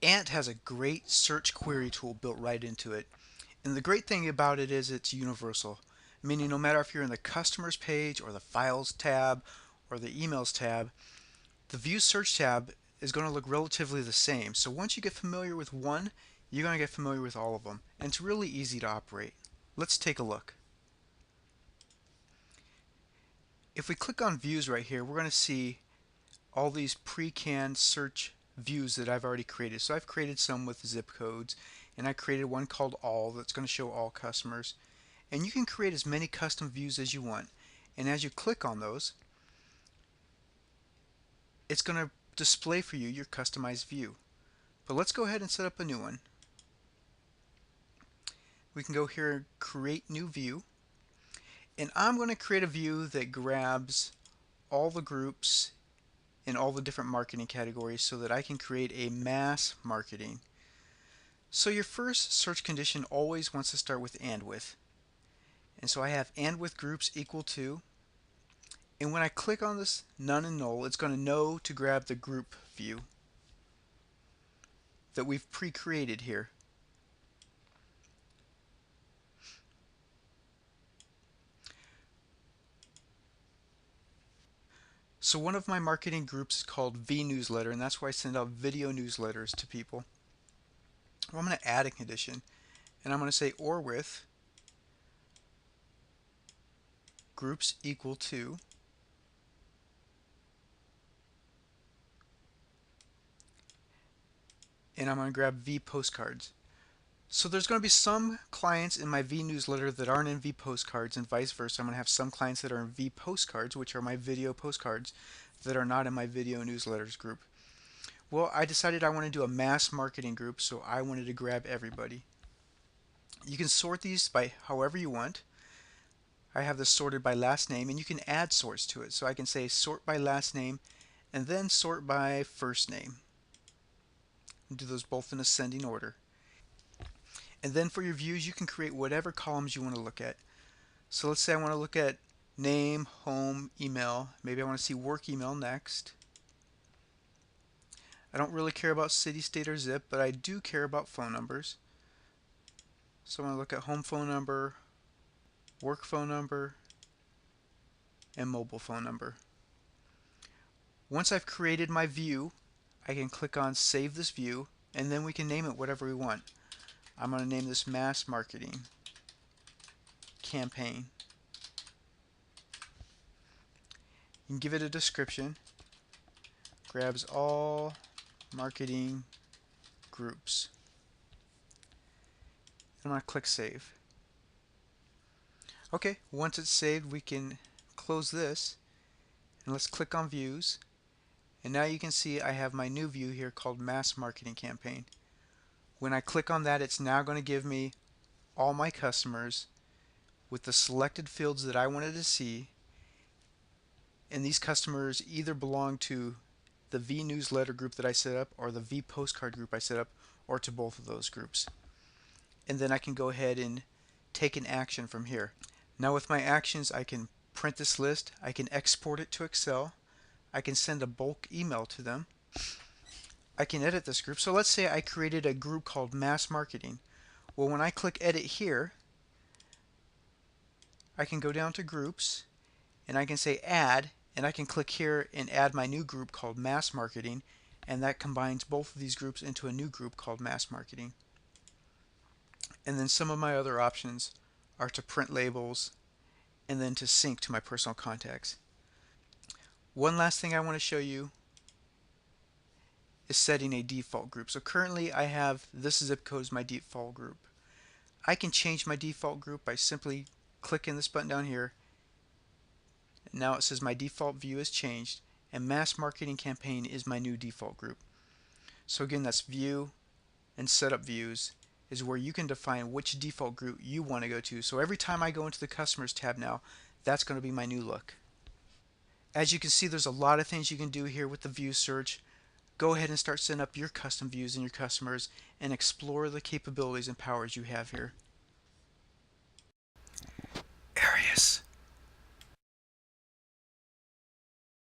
Ant has a great search query tool built right into it. And the great thing about it is it's universal, meaning no matter if you're in the customers page or the files tab or the emails tab, the view search tab is going to look relatively the same. So once you get familiar with one, you're going to get familiar with all of them. And it's really easy to operate. Let's take a look. If we click on views right here, we're going to see all these pre-canned search views that I've already created. So I've created some with zip codes, and I created one called all that's going to show all customers. And you can create as many custom views as you want. And as you click on those, it's going to display for you your customized view. But let's go ahead and set up a new one. We can go here and create new view. And I'm going to create a view that grabs all the groups in all the different marketing categories so that I can create a mass marketing. So your first search condition always wants to start with and with. And so I have and with groups equal to, and when I click on this none and null, it's going to know to grab the group view that we've pre-created here. So one of my marketing groups is called V-Newsletter, and that's why I send out video newsletters to people. Well, I'm going to add a condition, and I'm going to say or with groups equal to, and I'm going to grab V postcards. So there's going to be some clients in my V newsletter that aren't in V postcards, and vice versa. I'm going to have some clients that are in V postcards, which are my video postcards, that are not in my video newsletters group. Well, I decided I want to do a mass marketing group, so I wanted to grab everybody. You can sort these by however you want. I have this sorted by last name, and you can add sorts to it. So I can say sort by last name and then sort by first name. Do those both in ascending order. And then for your views, you can create whatever columns you want to look at. So let's say I want to look at name, home, email. Maybe I want to see work email next. I don't really care about city, state, or zip, but I do care about phone numbers. So I'm going to look at home phone number, work phone number, and mobile phone number. Once I've created my view, I can click on Save This View, and then we can name it whatever we want. I'm going to name this Mass Marketing Campaign. You can give it a description. Grabs all marketing groups. I'm going to click Save. Okay, once it's saved, we can close this, and let's click on Views. And now you can see I have my new view here called Mass Marketing Campaign. When I click on that, it's now going to give me all my customers with the selected fields that I wanted to see, and these customers either belong to the V newsletter group that I set up or the V postcard group I set up, or to both of those groups. And then I can go ahead and take an action from here. Now with my actions, I can print this list, I can export it to Excel, I can send a bulk email to them, I can edit this group. So let's say I created a group called Mass Marketing. Well, when I click Edit here, I can go down to Groups, and I can say Add, and I can click here and add my new group called Mass Marketing, and that combines both of these groups into a new group called Mass Marketing. And then some of my other options are to print labels and then to sync to my personal contacts. One last thing I want to show you is setting a default group. So currently I have this zip code as my default group. I can change my default group by simply clicking this button down here. And now it says my default view has changed, and Mass Marketing Campaign is my new default group. So again, that's View and Setup Views is where you can define which default group you want to go to. So every time I go into the Customers tab now, that's going to be my new look. As you can see, there's a lot of things you can do here with the view search. Go ahead and start setting up your custom views in your customers and explore the capabilities and powers you have here. Arius.